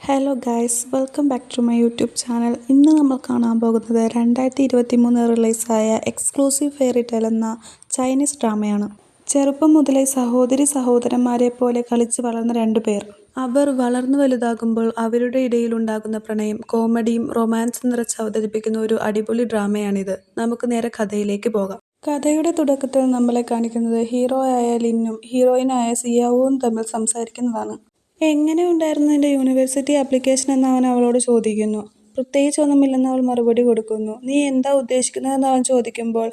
Hello guys, welcome back to my YouTube channel. ഇന്ന് നമ്മൾ കാണാൻ പോകുന്നത് 2023 റിലീസായ എക്സ്ക്ലൂസീവ് ഫെയറി ടെയിൽ എന്ന ചൈനീസ് ഡ്രാമയാണ്. ചെറുപ്പം മുതലേ സഹോദരി സഹോദരന്മാരെ പോലെ കളിച്ച് വളർന്ന രണ്ടുപേർ. അവർ വളർന്നു വലുതാകുമ്പോൾ അവരുടെ ഇടയിൽ ഉണ്ടാകുന്ന പ്രണയം, കോമഡിയും റൊമാൻസും നിറച്ച് അവതരിപ്പിക്കുന്ന ഒരു അടിപൊളി ഡ്രാമയാണിത്. നമുക്ക് നേരെ കഥയിലേക്ക് പോകാം. കഥയുടെ തുടക്കത്തിൽ നമ്മളെ കാണിക്കുന്നത് ഹീറോയായ ലിന്നും ഹീറോയിനായ സിയാവോയും തമ്മിൽ സംസാരിക്കുന്നതാണ്. എങ്ങനെ ഉണ്ടായിരുന്നു നിന്റെ യൂണിവേഴ്സിറ്റി ആപ്ലിക്കേഷൻ എന്ന് അവൻ അവളോട് ചോദിക്കുന്നു. പ്രത്യേകിച്ചൊന്നുമില്ലെന്ന് അവൾ മറുപടി കൊടുക്കുന്നു. നീ എന്താ ഉദ്ദേശിക്കുന്നതെന്ന് അവൻ ചോദിക്കുമ്പോൾ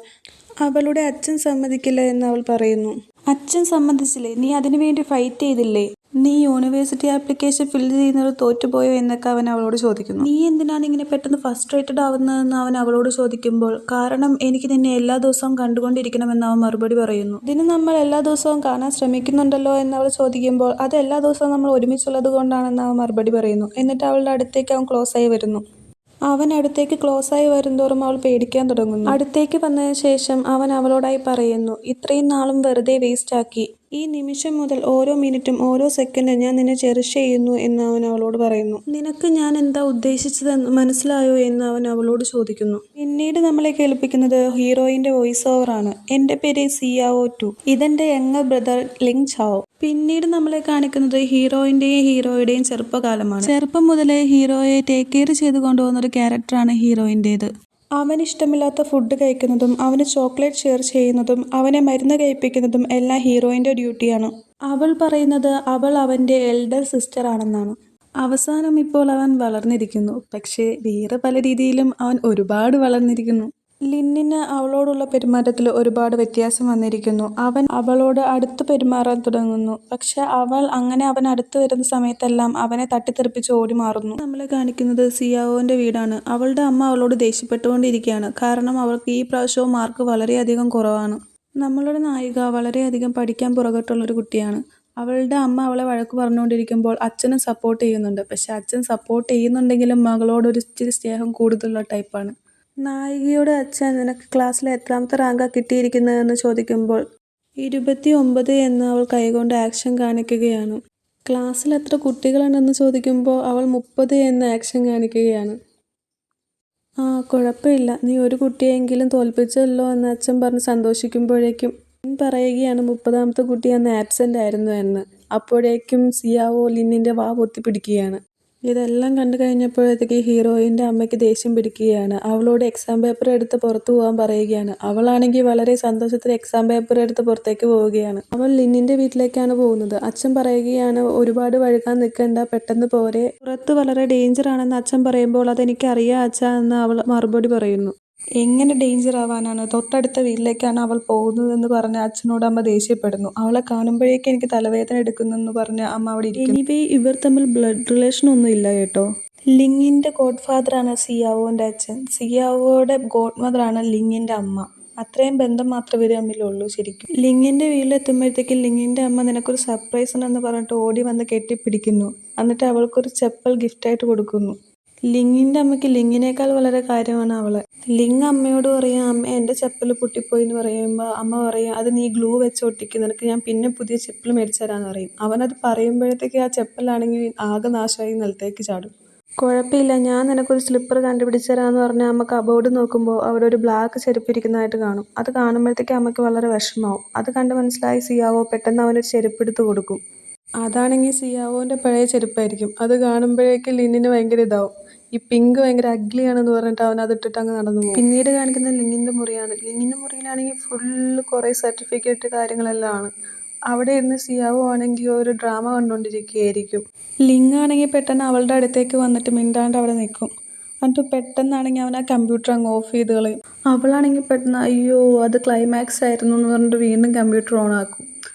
അവളുടെ അച്ഛൻ സമ്മതിക്കില്ല എന്ന് അവൾ പറയുന്നു. അച്ഛൻ സമ്മതിച്ചില്ലേ? നീ അതിനു വേണ്ടി ഫൈറ്റ് ചെയ്തില്ലേ? നീ യൂണിവേഴ്സിറ്റി ആപ്ലിക്കേഷൻ ഫില്ല് ചെയ്യുന്നത് തോറ്റുപോയോ എന്നൊക്കെ അവൻ അവളോട് ചോദിക്കുന്നു. നീ എന്തിനാണ് ഇങ്ങനെ പെട്ടെന്ന് ഫസ്ട്രേറ്റഡ് ആവുന്നതെന്ന് അവൻ അവളോട് ചോദിക്കുമ്പോൾ കാരണം എനിക്ക് നിന്നെ എല്ലാ ദിവസവും കണ്ടുകൊണ്ടിരിക്കണമെന്ന് അവൻ മറുപടി പറയുന്നു. ഇതിന് നമ്മൾ എല്ലാ ദിവസവും കാണാൻ ശ്രമിക്കുന്നുണ്ടല്ലോ എന്ന് അവൾ ചോദിക്കുമ്പോൾ അത് എല്ലാ ദിവസവും നമ്മൾ ഒരുമിച്ചുള്ളത് കൊണ്ടാണെന്ന് അവൻ മറുപടി പറയുന്നു. എന്നിട്ട് അവളുടെ അടുത്തേക്ക് അവൻ ക്ലോസ് ആയി വരുന്നു. അവൻ അടുത്തേക്ക് ക്ലോസ് ആയി വരുന്തോറും അവൾ പേടിക്കാൻ തുടങ്ങുന്നു. അടുത്തേക്ക് വന്നതിന് ശേഷം അവൻ അവളോടായി പറയുന്നു, ഇത്രയും നാളും വെറുതെ വേസ്റ്റ് ആക്കി. ഈ നിമിഷം മുതൽ ഓരോ മിനിറ്റും ഓരോ സെക്കൻഡും ഞാൻ നിന്നെ ചെറിഷ് ചെയ്യുന്നു എന്ന് അവൻ അവളോട് പറയുന്നു. നിനക്ക് ഞാൻ എന്താ ഉദ്ദേശിച്ചതെന്ന് മനസ്സിലായോ എന്ന് അവൻ അവളോട് ചോദിക്കുന്നു. പിന്നീട് നമ്മളെ കേൾപ്പിക്കുന്നത് ഹീറോയിന്റെ വോയിസ് ഓവർ ആണ്. എന്റെ പേര് സിയാവോ ടു, ഇതെന്റെ യങ്ങർ ബ്രദർ ലിങ് ചാവോ. പിന്നീട് നമ്മളെ കാണിക്കുന്നത് ഹീറോയിന്റെയും ഹീറോയുടെയും ചെറുപ്പകാലമാണ്. ചെറുപ്പം മുതലേ ഹീറോയെ ടേക്ക് കെയർ ചെയ്ത് കൊണ്ടുപോകുന്ന ഒരു ക്യാരക്ടറാണ് ഹീറോയിൻ്റേത്. അവന് ഇഷ്ടമില്ലാത്ത ഫുഡ് കഴിക്കുന്നതും അവന് ചോക്ലേറ്റ് ഷെയർ ചെയ്യുന്നതും അവനെ മരുന്ന് കഴിപ്പിക്കുന്നതും എല്ലാം ഹീറോയിൻ്റെ ഡ്യൂട്ടിയാണ്. അവൾ പറയുന്നത് അവൾ അവൻ്റെ എൽഡർ സിസ്റ്റർ ആണെന്നാണ്. അവസാനം ഇപ്പോൾ അവൻ വളർന്നിരിക്കുന്നു. പക്ഷേ വേറെ പല രീതിയിലും അവൻ ഒരുപാട് വളർന്നിരിക്കുന്നു. ലിന്നിന് അവളോടുള്ള പെരുമാറ്റത്തിൽ ഒരുപാട് വ്യത്യാസം വന്നിരിക്കുന്നു. അവൻ അവളോട് അടുത്ത് പെരുമാറാൻ തുടങ്ങുന്നു. പക്ഷെ അവൾ അങ്ങനെ അവൻ അടുത്ത് വരുന്ന സമയത്തെല്ലാം അവനെ തട്ടിത്തെറിപ്പിച്ച് ഓടി മാറുന്നു. നമ്മളെ കാണിക്കുന്നത് സിയാവോന്റെ വീടാണ്. അവളുടെ അമ്മ അവളോട് ദേഷ്യപ്പെട്ടുകൊണ്ടിരിക്കുകയാണ്. കാരണം അവൾക്ക് ഈ പ്രാവശ്യവും മാർക്ക് വളരെയധികം കുറവാണ്. നമ്മളുടെ നായിക വളരെയധികം പഠിക്കാൻ പുറകോട്ടുള്ളൊരു കുട്ടിയാണ്. അവളുടെ അമ്മ അവളെ വഴക്ക് പറഞ്ഞുകൊണ്ടിരിക്കുമ്പോൾ അച്ഛനും സപ്പോർട്ട് ചെയ്യുന്നുണ്ട്. പക്ഷെ അച്ഛൻ സപ്പോർട്ട് ചെയ്യുന്നുണ്ടെങ്കിലും മകളോട് ഒരു ഇച്ചിരി സ്നേഹം കൂടുതലുള്ള ടൈപ്പാണ്. നായികയുടെ അച്ഛൻ നിനക്ക് ക്ലാസ്സിൽ എത്രാമത്തെ റാങ്കാ കിട്ടിയിരിക്കുന്നതെന്ന് ചോദിക്കുമ്പോൾ 29 എന്ന് അവൾ കൈകൊണ്ട് ആക്ഷൻ കാണിക്കുകയാണ്. ക്ലാസ്സിൽ എത്ര കുട്ടികളുണ്ടെന്ന് ചോദിക്കുമ്പോൾ അവൾ 30 എന്ന് ആക്ഷൻ കാണിക്കുകയാണ്. ആ കുഴപ്പമില്ല, നീ ഒരു കുട്ടിയെങ്കിലും തോൽപ്പിച്ചല്ലോ എന്ന് അച്ഛൻ പറഞ്ഞ് സന്തോഷിക്കുമ്പോഴേക്കും പറയുകയാണ് 30ാമത്തെ കുട്ടി അന്ന് ആബ്സെൻ്റ് ആയിരുന്നു എന്ന്. അപ്പോഴേക്കും സിയാവോ ലിന്നിൻ്റെ വാ പൊത്തിപ്പിടിക്കുകയാണ്. ഇതെല്ലാം കണ്ടു കഴിഞ്ഞപ്പോഴത്തേക്ക് ഹീറോയിൻ്റെ അമ്മയ്ക്ക് ദേഷ്യം പിടിക്കുകയാണ്. അവളോട് എക്സാം പേപ്പർ എടുത്ത് പുറത്തു പോകാൻ പറയുകയാണ്. അവളാണെങ്കിൽ വളരെ സന്തോഷത്തിൽ എക്സാം പേപ്പർ എടുത്ത് പുറത്തേക്ക് പോവുകയാണ്. അവൾ ലിന്നിൻ്റെ വീട്ടിലേക്കാണ് പോകുന്നത്. അച്ഛൻ പറയുകയാണ് ഒരുപാട് വഴുകാൻ നിൽക്കണ്ട, പെട്ടെന്ന് പോരെ, പുറത്ത് വളരെ ഡേഞ്ചർ ആണെന്ന് അച്ഛൻ പറയുമ്പോൾ അതെനിക്കറിയാം അച്ഛാ എന്ന് അവൾ മറുപടി പറയുന്നു. എങ്ങനെ ഡേഞ്ചർ ആവാനാണ്, തൊട്ടടുത്ത വീട്ടിലേക്കാണ് അവൾ പോകുന്നതെന്ന് പറഞ്ഞ് അച്ഛനോട് അമ്മ ദേഷ്യപ്പെടുന്നു. അവളെ കാണുമ്പോഴേക്കും എനിക്ക് തലവേദന എടുക്കുന്നെന്ന് പറഞ്ഞ് അമ്മ അവിടെ ഇരിക്കുന്നു. എനിവേ ഇവർ തമ്മിൽ ബ്ലഡ് റിലേഷൻ ഒന്നും ഇല്ല കേട്ടോ. ലിങ്ങിൻ്റെ ഗോഡ് ഫാദറാണ് സിയാവോൻ്റെ അച്ഛൻ. സിയാവോയുടെ ഗോഡ് മദറാണ് ലിങ്ങിൻ്റെ അമ്മ. അത്രയും ബന്ധം മാത്രമേ ഇവർ തമ്മിലുള്ളൂ ശരിക്കും. ലിങ്ങിൻ്റെ വീട്ടിലെത്തുമ്പോഴത്തേക്കും ലിങ്ങിൻ്റെ അമ്മ നിനക്കൊരു സർപ്രൈസ് ഉണ്ടെന്ന് പറഞ്ഞിട്ട് ഓടി വന്ന് കെട്ടിപ്പിടിക്കുന്നു. എന്നിട്ട് അവൾക്കൊരു ചെപ്പൽ ഗിഫ്റ്റായിട്ട് കൊടുക്കുന്നു. ലിങ്ങിൻ്റെ അമ്മയ്ക്ക് ലിങ്ങിനേക്കാൾ വളരെ കാര്യമാണ് അവളെ. ലിങ് അമ്മയോട് പറയും, അമ്മ എൻ്റെ ചെപ്പൽ പൊട്ടിപ്പോയി എന്ന് പറയുമ്പോൾ അമ്മ പറയും അത് നീ ഗ്ലൂ വെച്ച് ഒട്ടിക്കും, നിനക്ക് ഞാൻ പിന്നെ പുതിയ ചെപ്പൽ മേടിച്ചു തരാമെന്ന് പറയും. അവനത് പറയുമ്പോഴത്തേക്ക് ആ ചെപ്പലാണെങ്കിൽ ആകെ നാശമായി നിലത്തേക്ക് ചാടും. കുഴപ്പമില്ല, ഞാൻ നിനക്കൊരു സ്ലിപ്പർ കണ്ടുപിടിച്ച് തരാമെന്ന് പറഞ്ഞാൽ അമ്മ കബോർഡ് നോക്കുമ്പോൾ അവിടെ ഒരു ബ്ലാക്ക് ചെരുപ്പ് ഇരിക്കുന്നതായിട്ട് കാണും. അത് കാണുമ്പോഴത്തേക്ക് അമ്മയ്ക്ക് വളരെ വിഷമാവും. അത് കണ്ട് മനസ്സിലായി സിയാവോ പെട്ടെന്ന് അവനൊരു ചെരുപ്പ് എടുത്ത് കൊടുക്കും. അതാണെങ്കിൽ സിയാവോൻ്റെ പഴയ ചെരുപ്പായിരിക്കും. അത് കാണുമ്പോഴേക്കും ലിന്നിന് ഭയങ്കര ഇതാവും. ഈ പിങ്ക് ഭയങ്കര അഗ്ലിയാണെന്ന് പറഞ്ഞിട്ട് അവൻ അതിട്ടിട്ട് അങ്ങ് നടന്നു പോകും. പിന്നീട് കാണിക്കുന്നത് ലിങ്ങിൻ്റെ മുറിയാണ്. ലിങ്ങിൻ്റെ മുറിയിലാണെങ്കിൽ ഫുള്ള് കുറേ സർട്ടിഫിക്കറ്റ് കാര്യങ്ങളെല്ലാം ആണ്. അവിടെ ഇരുന്ന് സിയാവോ ആണെങ്കിൽ ഒരു ഡ്രാമ കണ്ടുകൊണ്ടിരിക്കുകയായിരിക്കും. ലിങ് ആണെങ്കിൽ പെട്ടെന്ന് അവളുടെ അടുത്തേക്ക് വന്നിട്ട് മിണ്ടാണ്ട് അവിടെ നിൽക്കും. എന്നിട്ട് പെട്ടെന്നാണെങ്കിൽ അവൻ ആ കമ്പ്യൂട്ടർ അങ്ങ് ഓഫ് ചെയ്ത് കളയും. അവളാണെങ്കിൽ പെട്ടെന്ന് അയ്യോ അത് ക്ലൈമാക്സ് ആയിരുന്നു എന്ന് പറഞ്ഞിട്ട് വീണ്ടും കമ്പ്യൂട്ടർ ഓൺ ആക്കും.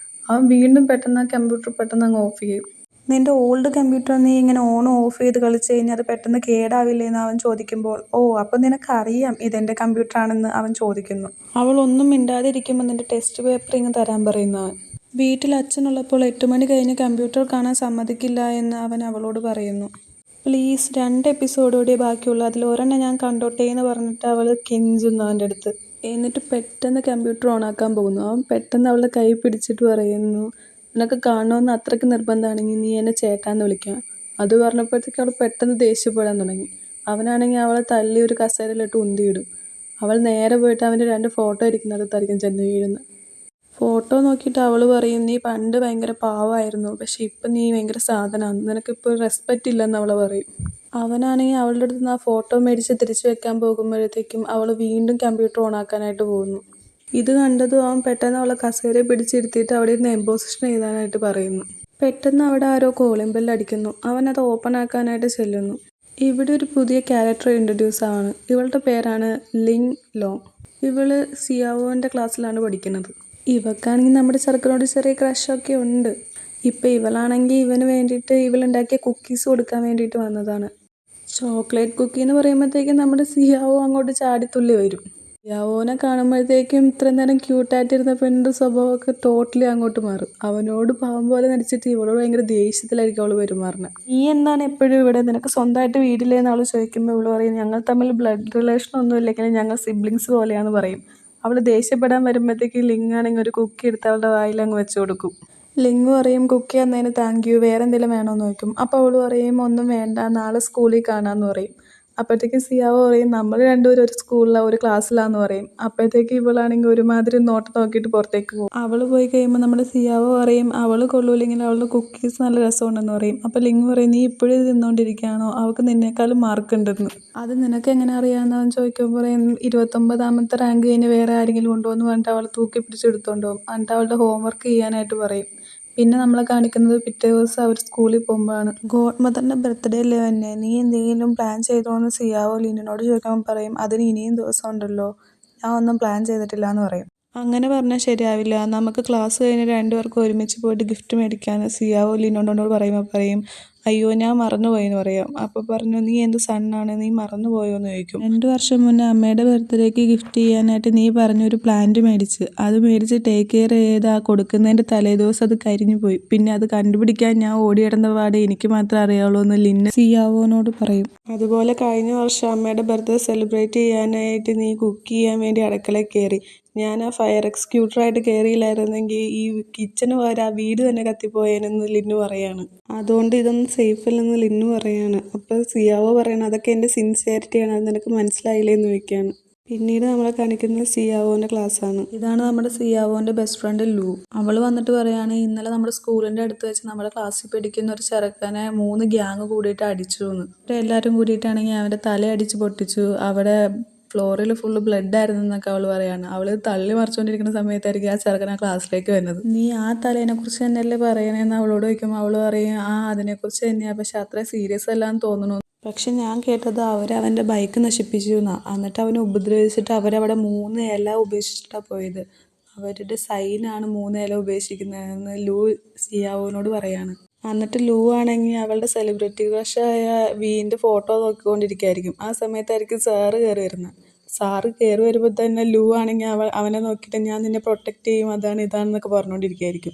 അവൻ വീണ്ടും പെട്ടെന്ന് ആ കമ്പ്യൂട്ടർ പെട്ടെന്ന് അങ്ങ് ഓഫ് ചെയ്യും. നിൻ്റെ ഓൾഡ് കമ്പ്യൂട്ടർ നീ ഇങ്ങനെ ഓണും ഓഫ് ചെയ്ത് കളിച്ച് കഴിഞ്ഞാൽ അത് പെട്ടെന്ന് കേടാവില്ലേ എന്ന് അവൻ ചോദിക്കുമ്പോൾ ഓ അപ്പം നിനക്കറിയാം ഇതെൻ്റെ കമ്പ്യൂട്ടറാണെന്ന് അവൻ ചോദിക്കുന്നു. അവൾ ഒന്നും മിണ്ടാതെ ഇരിക്കുമ്പോൾ നിൻ്റെ ടെസ്റ്റ് പേപ്പർ ഇങ്ങ് തരാൻ പറയുന്നു അവൻ. വീട്ടിൽ അച്ഛനുള്ളപ്പോൾ 8 മണി കഴിഞ്ഞ് കമ്പ്യൂട്ടർ കാണാൻ സമ്മതിക്കില്ല എന്ന് അവൻ അവളോട് പറയുന്നു. പ്ലീസ് 2 എപ്പിസോഡ് കൂടി ബാക്കിയുള്ളൂ, അതിൽ ഒരെണ്ണം ഞാൻ കണ്ടോട്ടെ എന്ന് പറഞ്ഞിട്ട് അവൾ കെഞ്ചുന്നു അവൻ്റെ അടുത്ത്. എന്നിട്ട് പെട്ടെന്ന് കമ്പ്യൂട്ടർ ഓണാക്കാൻ പോകുന്നു. അവൻ പെട്ടെന്ന് അവളുടെ കൈ പിടിച്ചിട്ട് പറയുന്നു നിനക്ക് കാണണമെന്ന് അത്രയ്ക്ക് നിർബന്ധമാണെങ്കിൽ നീ എന്നെ ചേട്ടാന്ന് വിളിക്കാം. അത് പറഞ്ഞപ്പോഴത്തേക്ക് അവൾ പെട്ടെന്ന് ദേഷ്യപ്പെടാൻ തുടങ്ങി. അവനാണെങ്കിൽ അവളെ തല്ലി ഒരു കസേരയിലിട്ട് ഉന്തിയിടും. അവൾ നേരെ പോയിട്ട് അവൻ്റെ 2 ഫോട്ടോ ഇരിക്കുന്നിടത്തായിരിക്കും ചെന്ന് വീഴുന്നത്. ഫോട്ടോ നോക്കിയിട്ട് അവൾ പറയും, നീ പണ്ട് ഭയങ്കര പാവമായിരുന്നു, പക്ഷെ ഇപ്പം നീ ഭയങ്കര സാധനമാണ്, നിനക്കിപ്പോൾ റെസ്പെക്റ്റ് ഇല്ലെന്ന് അവൾ പറയും. അവനാണെങ്കിൽ അവളുടെ അടുത്ത് നിന്ന് ആ ഫോട്ടോ മേടിച്ച് തിരിച്ചു വെക്കാൻ പോകുമ്പോഴത്തേക്കും അവൾ വീണ്ടും കമ്പ്യൂട്ടർ ഓണാക്കാനായിട്ട് പോകുന്നു. ഇത് കണ്ടതും അവൻ പെട്ടെന്ന് അവളെ കസേരയെ പിടിച്ചിരുത്തിയിട്ട് അവിടെ ഇരുന്ന് എംപോസിഷൻ എഴുതാനായിട്ട് പറയുന്നു. പെട്ടെന്ന് അവിടെ ആരോ കോളിംഗ് ബെൽ അടിക്കുന്നു. അവൻ അത് ഓപ്പൺ ആക്കാനായിട്ട് ചെല്ലുന്നു. ഇവിടെ ഒരു പുതിയ ക്യാരക്ടർ ഇൻട്രൊഡ്യൂസ് ആണ്. ഇവളുടെ പേരാണ് ലിങ് ലോങ്. ഇവള് സിയാവോൻ്റെ ക്ലാസ്സിലാണ് പഠിക്കുന്നത്. ഇവക്കാണെങ്കിൽ നമ്മുടെ ചെറുക്കനോട് ചെറിയ ക്രഷൊക്കെ ഉണ്ട്. ഇപ്പം ഇവളാണെങ്കിൽ ഇവന് വേണ്ടിയിട്ട് ഇവളുണ്ടാക്കിയ കുക്കീസ് കൊടുക്കാൻ വേണ്ടിയിട്ട് വന്നതാണ്. ചോക്ലേറ്റ് കുക്കി എന്ന് പറയുമ്പോഴത്തേക്കും നമ്മുടെ സിയാവോ അങ്ങോട്ട് ചാടിത്തുള്ളി വരും. സിയാവോനെ കാണുമ്പോഴത്തേക്കും ഇത്രയും നേരം ക്യൂട്ടായിട്ടിരുന്ന പെണ്ണിൻ്റെ സ്വഭാവമൊക്കെ ടോട്ടലി അങ്ങോട്ട് മാറും. അവനോട് പാവം പോലെ നടിച്ചിട്ട് ഇവളോട് ഭയങ്കര ദേഷ്യത്തിലായിരിക്കും അവൾ പെരുമാറുന്നത്. നീ എന്താണ് എപ്പോഴും ഇവിടെ, നിനക്ക് സ്വന്തമായിട്ട് വീടില്ലേന്ന് അവൾ ചോദിക്കുമ്പോൾ ഇവള് പറയും, ഞങ്ങൾ തമ്മിൽ ബ്ലഡ് റിലേഷൻ ഒന്നും ഇല്ലെങ്കിലും ഞങ്ങൾ സിബ്ലിങ്സ് പോലെയാണെന്ന് പറയും. അവൾ ദേഷ്യപ്പെടാൻ വരുമ്പോഴത്തേക്ക് ലിങ് ആണെങ്കിൽ ഒരു കുക്കി എടുത്ത് അവളുടെ വായിൽ അങ്ങ് വെച്ച് കൊടുക്കും. ലിങ് പറയും, കുക്കി തന്നതിന് താങ്ക് യു, വേറെ എന്തെങ്കിലും വേണമെന്ന് ചോദിക്കും. അപ്പോൾ അവൾ പറയും, ഒന്നും വേണ്ട, നാളെ സ്കൂളിൽ കാണാമെന്ന് പറയും. അപ്പോഴത്തേക്കും സിയാവോ പറയും, നമ്മൾ രണ്ടുപേരും ഒരു സ്കൂളിലാണ്, ഒരു ക്ലാസ്സിലാന്ന് പറയും. അപ്പോഴത്തേക്ക് ഇവളാണെങ്കിൽ ഒരുമാതിരി നോട്ട് നോക്കിയിട്ട് പുറത്തേക്ക് പോകും. അവൾ പോയി കഴിയുമ്പോൾ നമ്മുടെ സിയാവോ പറയും, അവൾ കൊള്ളൂല്ലെങ്കിൽ അവളുടെ കുക്കീസ് നല്ല രസമുണ്ടെന്ന് പറയും. അപ്പോൾ ലിങ് പറയും, നീ ഇപ്പോഴും ഇത് തിന്നുകൊണ്ടിരിക്കുകയാണോ, അവൾക്ക് നിന്നേക്കാളും മാർക്ക് ഉണ്ടെന്ന്. അത് നിനക്ക് എങ്ങനെ അറിയാമെന്ന് അവൻ ചോദിക്കുമ്പോൾ പറയും, 29ാമത്തെ റാങ്ക് കഴിഞ്ഞ് വേറെ ആരെങ്കിലും ഉണ്ടോ എന്ന് പറഞ്ഞിട്ട് അവൾ തൂക്കി പിടിച്ചെടുത്തോണ്ട് പോകും. എന്നിട്ട് അവളുടെ ഹോംവർക്ക് ചെയ്യാനായിട്ട് പറയും. പിന്നെ നമ്മളെ കാണിക്കുന്നത് പിറ്റേ ദിവസം അവർ സ്കൂളിൽ പോകുമ്പോഴാണ്. ഗോഡ് മദറിൻ്റെ ബർത്ത്ഡേ അല്ലേ തന്നെ, നീ എന്തെങ്കിലും പ്ലാൻ ചെയ്തോ എന്ന് സിയാവോ ലിന്നിനോട് ചോദിക്കുമ്പോൾ പറയും, അതിന് ഇനിയും ദിവസം ഉണ്ടല്ലോ, ഞാൻ ഒന്നും പ്ലാൻ ചെയ്തിട്ടില്ല എന്ന് പറയും. അങ്ങനെ പറഞ്ഞാൽ ശരിയാവില്ല, നമുക്ക് ക്ലാസ് കഴിഞ്ഞ് രണ്ടുപേർക്കും ഒരുമിച്ച് പോയിട്ട് ഗിഫ്റ്റ് മേടിക്കാൻ സിയാവോ ലിന്നോട് പറയുമ്പോൾ പറയും, അയ്യോ ഞാൻ മറന്നുപോയി എന്ന് പറയാം. അപ്പോൾ പറഞ്ഞു, നീ എന്ത് സണ്ണാണ്, നീ മറന്നുപോയോ എന്ന് ചോദിക്കും. 2 വർഷം മുന്നേ അമ്മയുടെ ബർത്ത്ഡേക്ക് ഗിഫ്റ്റ് ചെയ്യാനായിട്ട് നീ പറഞ്ഞൊരു പ്ലാന്റ് മേടിച്ച്, അത് മേടിച്ച് ടേക്ക് കെയർ ചെയ്ത് കൊടുക്കുന്നതിൻ്റെ തലേദിവസം അത് കരിഞ്ഞു പോയി. പിന്നെ അത് കണ്ടുപിടിക്കാൻ ഞാൻ ഓടിയിടുന്ന പാടെ എനിക്ക് മാത്രമേ അറിയാവുള്ളൂ എന്ന് ലിന്ന സിയാവോനോട് പറയും. അതുപോലെ കഴിഞ്ഞ വർഷം അമ്മയുടെ ബർത്ത്ഡേ സെലിബ്രേറ്റ് ചെയ്യാനായിട്ട് നീ കുക്ക് ചെയ്യാൻ വേണ്ടി അടുക്കളയിൽ കയറി. ഞാൻ ആ ഫയർ എക്സിക്യൂട്ടറായിട്ട് കയറിയില്ലായിരുന്നെങ്കിൽ ഈ കിച്ചന് പകരം ആ വീട് തന്നെ കത്തിപ്പോയേനെന്ന് ലിന്നു പറയാണ്. അതുകൊണ്ട് ഇതൊന്നും സേഫ് അല്ലെന്ന് ലിന്നു പറയാണ്. അപ്പോൾ സിയാവോ പറയണം, അതൊക്കെ എൻ്റെ സിൻസിയറിറ്റിയാണ്, അത് നിനക്ക് മനസ്സിലായില്ലേ എന്ന് ചോദിക്കുകയാണ്. പിന്നീട് നമ്മളെ കാണിക്കുന്നത് സിയാവോൻ്റെ ക്ലാസ്സാണ്. ഇതാണ് നമ്മുടെ സിയാവോൻ്റെ ബെസ്റ്റ് ഫ്രണ്ട് ലൂ. അവൾ വന്നിട്ട് പറയുകയാണ്, ഇന്നലെ നമ്മുടെ സ്കൂളിൻ്റെ അടുത്ത് വെച്ച് നമ്മുടെ ക്ലാസ്സിൽ പഠിക്കുന്ന ഒരു ചെറുക്കനെ 3 ഗ്യാങ് കൂടിയിട്ട് അടിച്ചു എന്ന്. എല്ലാവരും കൂടിയിട്ടാണെങ്കിൽ അവൻ്റെ തല അടിച്ച് പൊട്ടിച്ചു, അവിടെ ഫ്ലോറിൽ ഫുള്ള് ബ്ലഡ് ആയിരുന്നു എന്നൊക്കെ അവൾ പറയാണ്. അവൾ തള്ളി മറിച്ചുകൊണ്ടിരിക്കുന്ന സമയത്തായിരിക്കും ആ ചെറുക്കൻ ആ ക്ലാസ്സിലേക്ക് വരുന്നത്. നീ ആ തലേനെ കുറിച്ച് തന്നെയല്ലേ പറയണേന്ന് അവളോട് ചോദിക്കുമ്പോൾ അവൾ പറയും, ആ അതിനെക്കുറിച്ച് തന്നെയാണ്, പക്ഷെ അത്ര സീരിയസ് അല്ലാന്ന് തോന്നുന്നു. പക്ഷെ ഞാൻ കേട്ടത് അവൻ്റെ ബൈക്ക് നശിപ്പിച്ചു എന്നാണ്. എന്നിട്ട് അവനെ ഉപദ്രവിച്ചിട്ട് അവരവിടെ 3 ഇല ഉപേക്ഷിച്ചിട്ടാണ് പോയത്. അവരുടെ സൈനാണ് 3 ഇല ഉപേക്ഷിക്കുന്നതെന്ന് ലൂ സിയാവോനോട് പറയാണ്. എന്നിട്ട് ലൂ ആണെങ്കിൽ അവളുടെ സെലിബ്രിറ്റി ക്രഷായ വീൻ്റെ ഫോട്ടോ നോക്കിക്കൊണ്ടിരിക്കുകയായിരിക്കും. ആ സമയത്തായിരിക്കും സാറ് കയറി വരുന്നത്. സാറ് കയറി വരുമ്പോൾ തന്നെ ലൂ ആണെങ്കിൽ അവനെ നോക്കിയിട്ട്, ഞാൻ നിന്നെ പ്രൊട്ടക്റ്റ് ചെയ്യും, അതാണ് ഇതാണെന്നൊക്കെ പറഞ്ഞുകൊണ്ടിരിക്കുകയായിരിക്കും.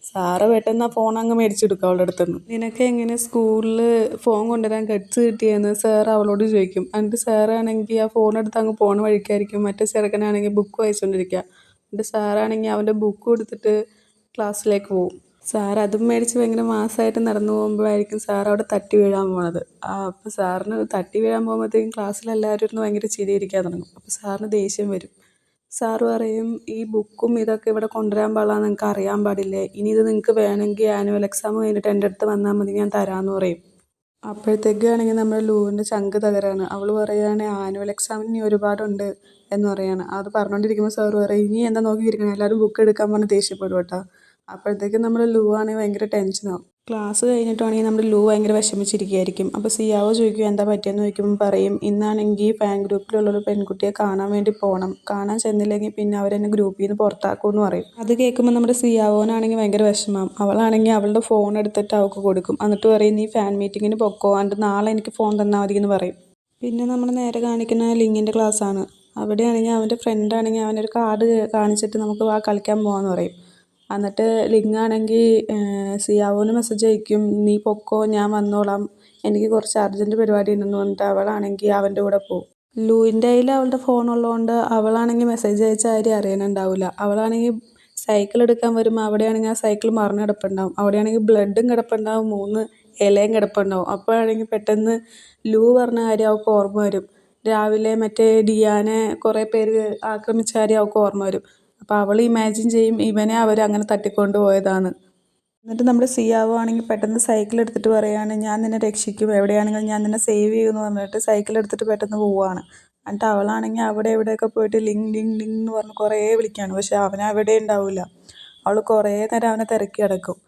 സാറ് പെട്ടെന്ന് ആ ഫോൺ അങ്ങ് മേടിച്ചെടുക്കും അവളുടെ അടുത്തുനിന്ന്. നിനക്ക് എങ്ങനെ സ്കൂളിൽ ഫോൺ കൊണ്ടുവരാൻ ഗട്ട്സ് കിട്ടിയെന്ന് സാർ അവളോട് ചോദിക്കും. എന്നിട്ട് സാറാണെങ്കിൽ ആ ഫോൺ എടുത്ത് അങ്ങ് പോണ വഴിക്കായിരിക്കും മറ്റേ ചെറുക്കനാണെങ്കിൽ ബുക്ക് വായിച്ചുകൊണ്ടിരിക്കുക. എന്നിട്ട് സാറാണെങ്കിൽ അവൻ്റെ ബുക്ക് കൊടുത്തിട്ട് ക്ലാസ്സിലേക്ക് പോകും. സാർ അതും മേടിച്ച് ഭയങ്കര മാസമായിട്ട് നടന്നു പോകുമ്പോഴായിരിക്കും സാർ അവിടെ തട്ടി വീഴാൻ പോണത്. അപ്പോൾ സാറിന് തട്ടി വീഴാൻ പോകുമ്പോഴത്തേക്കും ക്ലാസ്സിലെല്ലാവരും ഇരുന്ന് ഭയങ്കര ചിരിയിരിക്കാൻ തുടങ്ങും. അപ്പോൾ സാറിന് ദേഷ്യം വരും. സാറ് പറയും, ഈ ബുക്കും ഇതൊക്കെ ഇവിടെ കൊണ്ടുവരാൻ പാടില്ല, നിങ്ങൾക്ക് അറിയാൻ പാടില്ലേ, ഇനി ഇത് നിങ്ങൾക്ക് വേണമെങ്കിൽ ആനുവൽ എക്സാം കഴിഞ്ഞിട്ട് എൻ്റെ അടുത്ത് വന്നാൽ മതി, ഞാൻ തരാമെന്ന് പറയും. അപ്പോഴത്തേക്കാണെങ്കിൽ നമ്മുടെ ലൂവിൻ്റെ ചങ്ക് തകരാണ്. അവൾ പറയുകയാണ്, ആനുവൽ എക്സാമിന് ഇനി ഒരുപാടുണ്ട് എന്ന് പറയാണ്. അത് പറഞ്ഞുകൊണ്ടിരിക്കുമ്പോൾ സാറ് പറയും, ഇനി എന്താ നോക്കിയിരിക്കണം, എല്ലാവരും ബുക്ക് എടുക്കാൻ പറഞ്ഞ് ദേഷ്യപ്പെടും കേട്ടോ. അപ്പോഴത്തേക്കും നമ്മുടെ ലൂ ആണെങ്കിൽ ഭയങ്കര ടെൻഷനാവും. ക്ലാസ് കഴിഞ്ഞിട്ടാണെങ്കിൽ നമ്മുടെ ലൂ ഭയങ്കര വിഷമിച്ചിരിക്കുകയായിരിക്കും. അപ്പോൾ സിയാവോ ചോദിക്കും, എന്താ പറ്റിയെന്ന് ചോദിക്കുമ്പോൾ പറയും, ഇന്നാണെങ്കിൽ ഫാൻ ഗ്രൂപ്പിലുള്ളൊരു പെൺകുട്ടിയെ കാണാൻ വേണ്ടി പോകണം, കാണാൻ ചെന്നില്ലെങ്കിൽ പിന്നെ അവരെന്നെ ഗ്രൂപ്പിൽ നിന്ന് പുറത്താക്കുമെന്ന് പറയും. അത് കേൾക്കുമ്പോൾ നമ്മുടെ സിയാവോനാണെങ്കിൽ ഭയങ്കര വിഷമം. അവളാണെങ്കിൽ അവളുടെ ഫോൺ എടുത്തിട്ട് അവൾക്ക് കൊടുക്കും. എന്നിട്ട് പറയും, നീ ഫാൻ മീറ്റിങ്ങിന് പൊക്കോ, എന്നിട്ട് നാളെ എനിക്ക് ഫോൺ തന്നാൽ മതി എന്ന് പറയും. പിന്നെ നമ്മൾ നേരെ കാണിക്കുന്ന ലിങ്ങിൻ്റെ ക്ലാസ്സാണ്. അവിടെയാണെങ്കിൽ അവൻ്റെ ഫ്രണ്ടാണെങ്കിൽ അവനൊരു കാർഡ് കാണിച്ചിട്ട് നമുക്ക് വാ കളിക്കാൻ പോകാമെന്ന് പറയും. എന്നിട്ട് ലിങ് ആണെങ്കിൽ സിയാവോന് മെസ്സേജ് അയക്കും, നീ പൊക്കോ, ഞാൻ വന്നോളാം, എനിക്ക് കുറച്ച് അർജൻറ്റ് പരിപാടി ഉണ്ടെന്ന് പറഞ്ഞിട്ട് അവളാണെങ്കിൽ അവൻ്റെ കൂടെ പോകും. ലൂവിൻ്റെ കയ്യിൽ അവളുടെ ഫോൺ ഉള്ളതുകൊണ്ട് അവളാണെങ്കിൽ മെസ്സേജ് അയച്ച കാര്യം അറിയാനുണ്ടാവില്ല. അവളാണെങ്കിൽ സൈക്കിൾ എടുക്കാൻ വരുമ്പോൾ അവിടെയാണെങ്കിൽ ആ സൈക്കിൾ മറിഞ്ഞ് കിടപ്പുണ്ടാവും. അവിടെയാണെങ്കിൽ ബ്ലഡും കിടപ്പുണ്ടാവും, 3 ഇലയും കിടപ്പുണ്ടാവും. അപ്പോഴാണെങ്കിൽ പെട്ടെന്ന് ലൂ പറഞ്ഞ കാര്യം അവൾക്ക് ഓർമ്മ വരും. രാവിലെ മറ്റേ ഡിയാനെ കുറേ പേര് ആക്രമിച്ച കാര്യം അവൾക്ക് ഓർമ്മ വരും. അപ്പോൾ അവൾ ഇമാജിൻ ചെയ്യും ഇവനെ അവർ അങ്ങനെ തട്ടിക്കൊണ്ട് പോയതാണ്. എന്നിട്ട് നമ്മുടെ സിയാവോ ആണെങ്കിൽ പെട്ടെന്ന് സൈക്കിൾ എടുത്തിട്ട് പറയുകയാണ്, ഞാൻ നിന്നെ രക്ഷിക്കും, എവിടെയാണെങ്കിലും ഞാൻ നിന്നെ സേവ് ചെയ്യുമെന്ന് പറഞ്ഞിട്ട് സൈക്കിൾ എടുത്തിട്ട് പെട്ടെന്ന് പോവുകയാണ്. എന്നിട്ട് അവളാണെങ്കിൽ അവിടെ ഇവിടെയൊക്കെ പോയിട്ട് ലിങ് ലിങ് ലിങ് എന്ന് പറഞ്ഞ് കുറേ വിളിക്കുകയാണ്. പക്ഷെ അവനവിടെ ഉണ്ടാവില്ല. അവൾ കുറേ നേരം അവനെ തിരക്കി നടക്കും.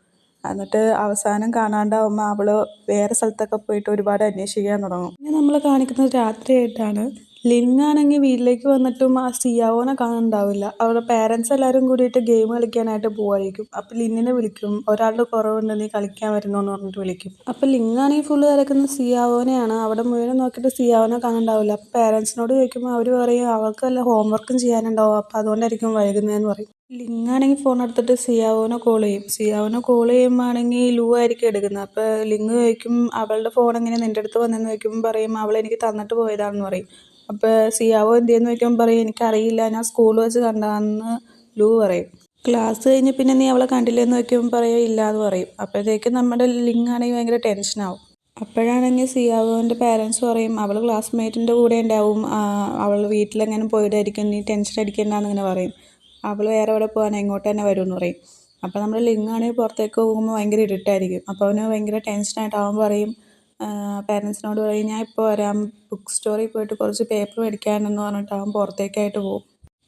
എന്നിട്ട് അവസാനം കാണാണ്ടാവുമ്പോൾ അവൾ വേറെ സ്ഥലത്തൊക്കെ പോയിട്ട് ഒരുപാട് അന്വേഷിക്കാൻ തുടങ്ങും. പിന്നെ നമ്മൾ കാണിക്കുന്നത് രാത്രിയായിട്ടാണ്. ലിങ്ങാണെങ്കിൽ വീട്ടിലേക്ക് വന്നിട്ടും ആ സിയാവോനെ കാണുന്നുണ്ടാവില്ല. അവരുടെ പേരൻസ് എല്ലാവരും കൂടിയിട്ട് ഗെയിം കളിക്കാനായിട്ട് പോവായിരിക്കും. അപ്പോൾ ലിന്നിനെ വിളിക്കും, ഒരാളുടെ കുറവുണ്ട്, നീ കളിക്കാൻ വരുന്നോ എന്ന് പറഞ്ഞിട്ട് വിളിക്കും. അപ്പോൾ ലിങ്ങാണെങ്കിൽ ഫുള്ള് തിരക്കുന്നത് സിയാവോനെയാണ്. അവിടെ മുഴുവൻ നോക്കിയിട്ട് സിയാവോനെ കാണുന്നുണ്ടാവില്ല. അപ്പോൾ പേരൻസിനോട് ചോദിക്കുമ്പോൾ അവർ പറയും അവൾക്ക് വല്ല ഹോംവർക്കും ചെയ്യാനുണ്ടാവും, അപ്പോൾ അതുകൊണ്ടായിരിക്കും വൈകുന്നതെന്ന് പറയും. ലിങ്ങാണെങ്കിൽ ഫോൺ എടുത്തിട്ട് സിയാവോനെ കോൾ ചെയ്യും. സിയാവോനെ കോൾ ചെയ്യുമ്പോൾ ആണെങ്കിൽ ലൂ ആയിരിക്കും എടുക്കുന്നത്. അപ്പോൾ ലിങ് ചോദിക്കും അവളുടെ ഫോൺ എങ്ങനെ നിൻ്റെ അടുത്ത് വന്നെന്ന് ചോദിക്കുമ്പോൾ പറയും അവൾ എനിക്ക് തന്നിട്ട് പോയതാണെന്ന് പറയും. അപ്പോൾ സിയാവോ എന്ത് ചെയ്യുന്നു ചോദിക്കുമ്പോൾ പറയും എനിക്കറിയില്ല, ഞാൻ സ്കൂളിൽ വെച്ച് കണ്ടതാണെന്ന് ലൂ പറയും. ക്ലാസ് കഴിഞ്ഞ് പിന്നെ നീ അവളെ കണ്ടില്ലെന്ന് ചോദിക്കുമ്പോൾ പറയും ഇല്ല എന്ന് പറയും. അപ്പോഴത്തേക്കും നമ്മുടെ ലിങ് ആണെങ്കിൽ ഭയങ്കര ടെൻഷനാവും. അപ്പോഴാണെങ്കിൽ സിയാവോൻ്റെ പാരൻസ് പറയും അവൾ ക്ലാസ്മേറ്റിൻ്റെ കൂടെ ഉണ്ടാവും, അവൾ വീട്ടിലെങ്ങനെ പോയിട്ടായിരിക്കും, നീ ടെൻഷൻ അടിക്കേണ്ടെന്ന് ഇങ്ങനെ പറയും. അവൾ വേറെ എവിടെ പോകാനാണ്, ഇങ്ങോട്ട് തന്നെ വരുമെന്ന് പറയും. അപ്പോൾ നമ്മൾ ലിങ്ങാണെങ്കിൽ പുറത്തേക്ക് പോകുമ്പോൾ ഭയങ്കര ഇരുട്ടായിരിക്കും. അപ്പോൾ അവന് ഭയങ്കര ടെൻഷനായിട്ട് അവൻ പറയും, പാരൻസിനോട് പറയും ഞാൻ ഇപ്പോൾ വരാം, ബുക്ക് സ്റ്റോറിൽ പോയിട്ട് കുറച്ച് പേപ്പർ മേടിക്കാനെന്ന് പറഞ്ഞിട്ട് അവൻ പുറത്തേക്കായിട്ട് പോകും.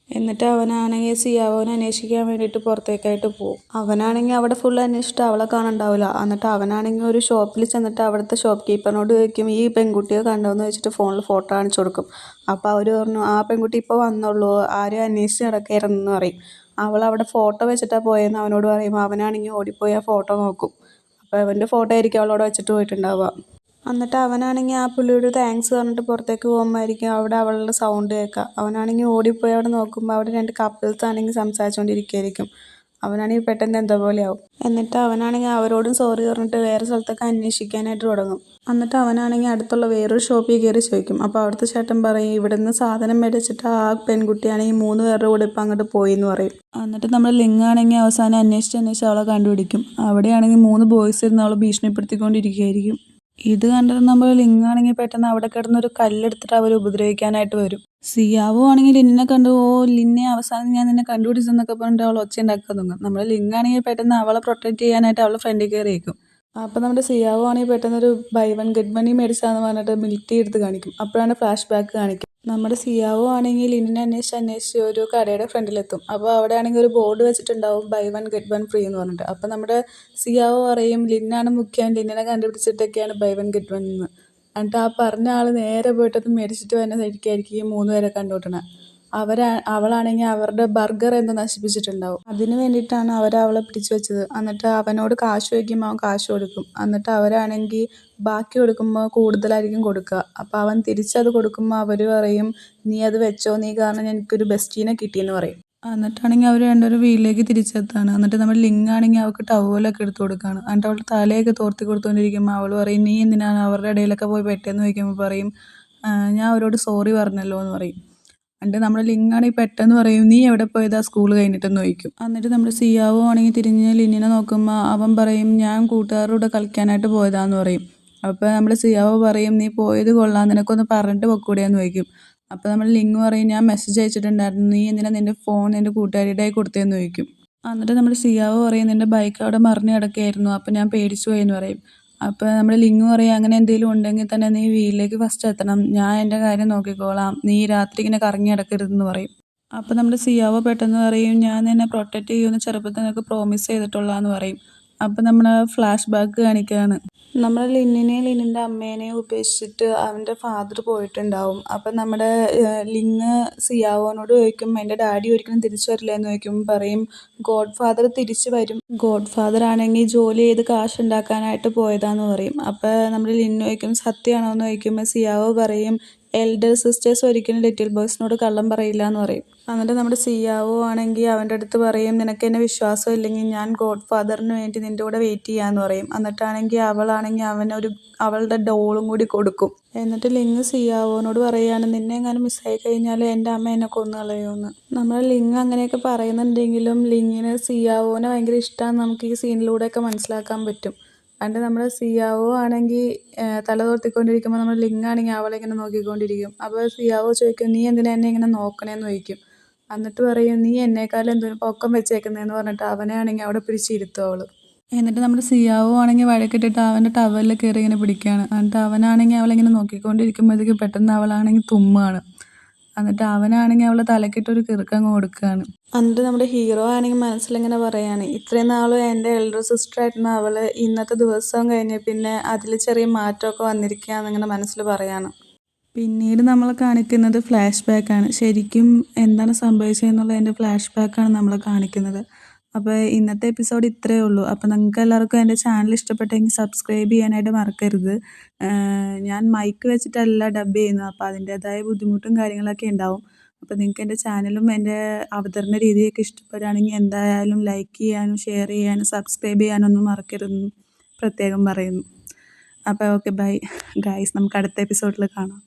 എന്നിട്ട് അവനാണെങ്കിൽ സിയാവോനെ അന്വേഷിക്കാൻ വേണ്ടിയിട്ട് പുറത്തേക്കായിട്ട് പോകും. അവനാണെങ്കിൽ അവിടെ ഫുള്ള് അന്വേഷിച്ചിട്ട് അവളെ കാണുന്നുണ്ടാവില്ല. എന്നിട്ട് അവനാണെങ്കിൽ ഒരു ഷോപ്പിൽ ചെന്നിട്ട് അവിടുത്തെ ഷോപ്പ് കീപ്പറിനോട് ചോദിക്കും ഈ പെൺകുട്ടിയെ കണ്ടോയെന്ന് വെച്ചിട്ട് ഫോണിൽ ഫോട്ടോ കാണിച്ചു കൊടുക്കും. അപ്പോൾ അവർ പറഞ്ഞു ആ പെൺകുട്ടി ഇപ്പോൾ വന്നുള്ളൂ, ആരും അന്വേഷിച്ച് നടക്കുകയായിരുന്നെന്ന് പറയും. അവൾ അവിടെ ഫോട്ടോ വെച്ചിട്ടാണ് പോയതെന്ന് അവനോട് പറയുമ്പോൾ അവനാണെങ്കിൽ ഓടിപ്പോയി ആ ഫോട്ടോ നോക്കും. അപ്പോൾ അവൻ്റെ ഫോട്ടോ ആയിരിക്കും അവളവിടെ വെച്ചിട്ട് പോയിട്ടുണ്ടാവുക. എന്നിട്ട് അവനാണെങ്കിൽ ആ പുള്ളിയോട് താങ്ക്സ് പറഞ്ഞിട്ട് പുറത്തേക്ക് പോകുമ്പോഴായിരിക്കും അവിടെ അവളുടെ സൗണ്ട് കേൾക്കുക. അവനാണെങ്കിൽ ഓടിപ്പോയി അവിടെ നോക്കുമ്പോൾ അവിടെ രണ്ട് കപ്പിൾസ് ആണെങ്കിൽ സംസാരിച്ചുകൊണ്ടിരിക്കുകയായിരിക്കും. അവനാണെങ്കിൽ പെട്ടെന്ന് എന്തോ പോലെയാവും. എന്നിട്ട് അവനാണെങ്കിൽ അവരോടും സോറി പറഞ്ഞിട്ട് വേറെ സ്ഥലത്തൊക്കെ അന്വേഷിക്കാനായിട്ട് തുടങ്ങും. എന്നിട്ട് അവനാണെങ്കിൽ അടുത്തുള്ള വേറൊരു ഷോപ്പിൽ കയറി ചോദിക്കും. അപ്പോൾ അവിടുത്തെ ചേട്ടൻ പറയും ഇവിടുന്ന് സാധനം മേടിച്ചിട്ട് ആ പെൺകുട്ടിയാണെങ്കിൽ 3 പേരുടെ കൂടെ ഇപ്പം അങ്ങോട്ട് പോയി എന്ന് പറയും. എന്നിട്ട് നമ്മൾ ലിങ്ങാണെങ്കിൽ അവസാനം അന്വേഷിച്ച് അവളെ കണ്ടുപിടിക്കും. അവിടെയാണെങ്കിൽ 3 ബോയ്സ് ഇരുന്ന് അവളെ ഭീഷണിപ്പെടുത്തിക്കൊണ്ടിരിക്കുകയായിരിക്കും. ഇത് കണ്ടിട്ട് നമ്മൾ ലിങ്ങാണെങ്കിൽ പെട്ടെന്ന് അവിടെ കിടന്നൊരു കല്ലെടുത്തിട്ട് അവർ ഉപദ്രവിക്കാനായിട്ട് വരും. സിയാവോ ആണെങ്കിൽ ലിന്നിനെ കണ്ടു, ഓ ലിന്നെ അവസാനം ഞാൻ നിന്നെ കണ്ടുപിടിച്ചെന്നൊക്കെ പറഞ്ഞിട്ട് അവൾ ഒച്ച ഉണ്ടാക്കാൻ തുടങ്ങും. നമ്മൾ ലിങ്ങാണെങ്കിൽ പെട്ടെന്ന് അവളെ പ്രൊട്ടക്റ്റ് ചെയ്യാനായിട്ട് അവളുടെ ഫ്രണ്ടിൽ കയറിയേക്കും. അപ്പോൾ നമ്മുടെ സിയാവോ ആണെങ്കിൽ പെട്ടെന്നൊരു ബൈ വൺ ഗെറ്റ് വൺ മേടിച്ചാന്ന് പറഞ്ഞിട്ട് മിലിറ്ററി എടുത്ത് കാണിക്കും. അപ്പോഴാണ് ഫ്ലാഷ് ബാക്ക് കാണിക്കും. നമ്മുടെ സിയാവോ ആണെങ്കിൽ ലിന്നിനെ അന്വേഷിച്ച് ഒരു കടയുടെ ഫ്രണ്ടിലെത്തും. അപ്പോൾ അവിടെ ആണെങ്കിൽ ഒരു ബോർഡ് വെച്ചിട്ടുണ്ടാവും buy one get one free എന്ന് പറഞ്ഞിട്ട്. അപ്പോൾ നമ്മുടെ സിയാവോ പറയും ലിന്നാണ് മുഖ്യം, ലിന്നിനെ കണ്ടുപിടിച്ചിട്ടൊക്കെയാണ് ബൈ വൺ ഗെറ്റ് വൺ എന്ന്. എന്നിട്ട് ആ പറഞ്ഞ ആൾ നേരെ പോയിട്ടത് മേടിച്ചിട്ട് വന്ന സൈഡിലേക്കായിരിക്കും ഈ 3 പേരെ കണ്ടുമുട്ടണത്. അവളാണെങ്കിൽ അവരുടെ ബർഗർ എന്തോ നശിപ്പിച്ചിട്ടുണ്ടാവും. അതിന് വേണ്ടിയിട്ടാണ് അവളെ പിടിച്ചു വെച്ചത്. എന്നിട്ട് അവനോട് കാശ് ചോദിക്കുമ്പോൾ അവൻ കാശ് കൊടുക്കും. എന്നിട്ട് അവരാണെങ്കിൽ ബാക്കി കൊടുക്കുമ്പോൾ കൂടുതലായിരിക്കും കൊടുക്കുക. അപ്പോൾ അവൻ തിരിച്ചത് കൊടുക്കുമ്പോൾ അവർ പറയും നീ അത് വെച്ചോ, നീ കാരണം എനിക്കൊരു ബെസ്റ്റീനെ കിട്ടിയെന്ന് പറയും. എന്നിട്ടാണെങ്കിൽ അവർ രണ്ടുപേരും വീട്ടിലേക്ക് തിരിച്ചെത്താണ്. എന്നിട്ട് നമ്മൾ ലിങ്ങാണെങ്കിൽ അവൾക്ക് ടവലൊക്കെ എടുത്ത് കൊടുക്കുകയാണ്. എന്നിട്ട് അവളുടെ തലയൊക്കെ തോർത്തി കൊടുത്തുകൊണ്ടിരിക്കുമ്പോൾ അവൾ പറയും നീ എന്തിനാണ് അവരുടെ ഇടയിലൊക്കെ പോയി പെട്ടെന്ന് ചോദിക്കുമ്പോൾ പറയും ഞാൻ അവരോട് സോറി പറഞ്ഞല്ലോ എന്ന് പറയും. എന്നിട്ട് നമ്മുടെ ലിങ്ങാണെങ്കിൽ പെട്ടെന്ന് പറയും നീ എവിടെ പോയതാ സ്കൂൾ കഴിഞ്ഞിട്ടെന്ന് ചോദിക്കും. എന്നിട്ട് നമ്മുടെ സിയാവോ ആണെങ്കിൽ തിരിഞ്ഞ് ലിന്നിനെ നോക്കുമ്പോൾ അവൻ പറയും ഞാൻ കൂട്ടുകാരുടെ കൂടെ കളിക്കാനായിട്ട് പോയതാന്ന് പറയും. അപ്പോൾ നമ്മുടെ സിയാവോ പറയും നീ പോയത് കൊള്ളാം, നിനക്കൊന്ന് പറഞ്ഞിട്ട് പൊക്കൂടെയെന്ന് ചോദിക്കും. അപ്പോൾ നമ്മൾ ലിങ് പറയും ഞാൻ മെസ്സേജ് അയച്ചിട്ടുണ്ടായിരുന്നു, നീ എന്തിനാ നിൻ്റെ ഫോൺ എൻ്റെ കൂട്ടുകാരിയുടെ കൊടുത്തതെന്ന് ചോദിക്കും. എന്നിട്ട് നമ്മുടെ സിയാവോ പറയും നിൻ്റെ ബൈക്ക് അവിടെ മറിഞ്ഞ് കിടക്കുകയായിരുന്നു, അപ്പോൾ ഞാൻ പേടിച്ചു പോയി എന്ന് പറയും. അപ്പോൾ നമ്മുടെ ലിങ് പറയും അങ്ങനെ എന്തെങ്കിലും ഉണ്ടെങ്കിൽ തന്നെ നീ വീട്ടിലേക്ക് ഫസ്റ്റ് എത്തണം, ഞാൻ എൻ്റെ കാര്യം നോക്കിക്കോളാം, നീ രാത്രി ഇങ്ങനെ കറങ്ങി നടക്കരുതെന്ന് പറയും. അപ്പോൾ നമ്മുടെ സിയാവോ പെട്ടെന്ന് പറയും ഞാൻ നിന്നെ പ്രൊട്ടക്റ്റ് ചെയ്യുമെന്ന് ചെറുപ്പത്തിൽ നിനക്ക് പ്രോമിസ് ചെയ്തിട്ടുള്ളതെന്ന് പറയും. അപ്പോൾ നമ്മുടെ ഫ്ലാഷ് ബാക്ക് കാണിക്കുകയാണ്. നമ്മുടെ ലിന്നിൻ്റെ അമ്മേനെയും ഉപേക്ഷിച്ചിട്ട് അവൻ്റെ ഫാദർ പോയിട്ടുണ്ടാവും. അപ്പം നമ്മുടെ ലിങ് സിയാവോനോട് ചോദിക്കും എൻ്റെ ഡാഡി ഒരിക്കലും തിരിച്ചു വരില്ല എന്ന് ചോദിക്കുമ്പോൾ പറയും ഗോഡ് ഫാദർ തിരിച്ചു വരും, ഗോഡ് ഫാദർ ആണെങ്കിൽ ജോലി ചെയ്ത് കാശ് ഉണ്ടാക്കാനായിട്ട് പോയതാന്ന് പറയും. അപ്പോൾ നമ്മൾ ലിന്ന് ചോദിക്കും സത്യമാണോ എന്ന് ചോദിക്കുമ്പോൾ സിയാവോ പറയും എൽഡർ സിസ്റ്റേഴ്സ് ഒരിക്കലും ലിറ്റിൽ ബോയ്സിനോട് കള്ളം പറയില്ല എന്ന് പറയും. എന്നിട്ട് നമ്മുടെ സിയാവോ ആണെങ്കിൽ അവൻ്റെ അടുത്ത് പറയും നിനക്ക് എന്നെ വിശ്വാസം ഇല്ലെങ്കിൽ ഞാൻ ഗോഡ് ഫാദറിന് വേണ്ടി നിൻ്റെ കൂടെ വെയിറ്റ് ചെയ്യാമെന്ന് പറയും. എന്നിട്ടാണെങ്കിൽ അവളാണെങ്കിൽ അവളുടെ ഡോളും കൂടി കൊടുക്കും. എന്നിട്ട് ലിങ് സിയാവോനോട് പറയുകയാണ് നിന്നെ എങ്ങാനും മിസ്സായി കഴിഞ്ഞാൽ എൻ്റെ അമ്മ എന്നെ കൊന്നു കളയുമെന്ന്. നമ്മൾ ലിങ് അങ്ങനെയൊക്കെ പറയുന്നുണ്ടെങ്കിലും ലിങ്ങിന് സിയാവോനെ ഭയങ്കര ഇഷ്ടമാണെന്ന് നമുക്ക് ഈ സീനിലൂടെയൊക്കെ മനസ്സിലാക്കാൻ പറ്റും. എന്നിട്ട് നമ്മുടെ സിയാവോ ആണെങ്കിൽ തല തോർത്തിക്കൊണ്ടിരിക്കുമ്പോൾ നമ്മുടെ ലിങ്ങാണെങ്കിൽ അവളെ ഇങ്ങനെ നോക്കിക്കൊണ്ടിരിക്കും. അപ്പോൾ സിയാവോ ചോദിക്കും, നീ എന്തിനാ എന്നെ ഇങ്ങനെ നോക്കണേന്ന് ചോദിക്കും. എന്നിട്ട് പറയും, നീ എന്നെക്കാളും എന്തോരം പൊക്കം വെച്ചേക്കുന്നതെന്ന് പറഞ്ഞിട്ട് അവനെ ആണെങ്കിൽ അവിടെ പിടിച്ചിരുത്തും അവൾ. എന്നിട്ട് നമ്മുടെ സിയാവോ ആണെങ്കിൽ വഴക്കിട്ടിട്ട് അവൻ്റെ ടവലിൽ കയറി ഇങ്ങനെ പിടിക്കുകയാണ്. എന്നിട്ട് അവനാണെങ്കിൽ അവളിങ്ങനെ നോക്കിക്കൊണ്ടിരിക്കുമ്പോഴത്തേക്ക് പെട്ടെന്ന് അവളാണെങ്കിൽ തുമ്മുകയാണ്. എന്നിട്ട് അവനാണെങ്കിൽ അവളെ തലക്കിട്ടൊരു കിറുക്കങ്ങ് കൊടുക്കുകയാണ്. എന്നിട്ട് നമ്മുടെ ഹീറോ ആണെങ്കിൽ മനസ്സിലിങ്ങനെ പറയാണ്, ഇത്രയും നാളും എൻ്റെ എൽഡർ സിസ്റ്ററായിരുന്ന അവൾ ഇന്നത്തെ ദിവസം കഴിഞ്ഞ് പിന്നെ അതിൽ ചെറിയ മാറ്റമൊക്കെ വന്നിരിക്കുകയെന്നിങ്ങനെ മനസ്സിൽ പറയാണ്. പിന്നീട് നമ്മൾ കാണിക്കുന്നത് ഫ്ലാഷ് ബാക്കാണ്. ശരിക്കും എന്താണ് സംഭവിച്ചതെന്നുള്ളതിൻ്റെ ഫ്ലാഷ് ബാക്കാണ് നമ്മൾ കാണിക്കുന്നത്. അപ്പോൾ ഇന്നത്തെ എപ്പിസോഡ് ഇത്രയേ ഉള്ളൂ. അപ്പോൾ നിങ്ങൾക്ക് എല്ലാവർക്കും എൻ്റെ ചാനൽ ഇഷ്ടപ്പെട്ടെങ്കിൽ സബ്സ്ക്രൈബ് ചെയ്യാനായിട്ട് മറക്കരുത്. ഞാൻ മൈക്ക് വെച്ചിട്ടല്ല ഡബ് ചെയ്യുന്നത്, അപ്പോൾ അതിൻ്റേതായ ബുദ്ധിമുട്ടും കാര്യങ്ങളൊക്കെ ഉണ്ടാവും. അപ്പോൾ നിങ്ങൾക്ക് എൻ്റെ ചാനലും എൻ്റെ അവതരണ രീതിയൊക്കെ ഇഷ്ടപ്പെടുകയാണെങ്കിൽ എന്തായാലും ലൈക്ക് ചെയ്യാനും ഷെയർ ചെയ്യാനും സബ്സ്ക്രൈബ് ചെയ്യാനൊന്നും മറക്കരുതെന്ന് പ്രത്യേകം പറയുന്നു. അപ്പോൾ ഓക്കെ, ബൈ ഗായ്സ്, നമുക്ക് അടുത്ത എപ്പിസോഡിൽ കാണാം.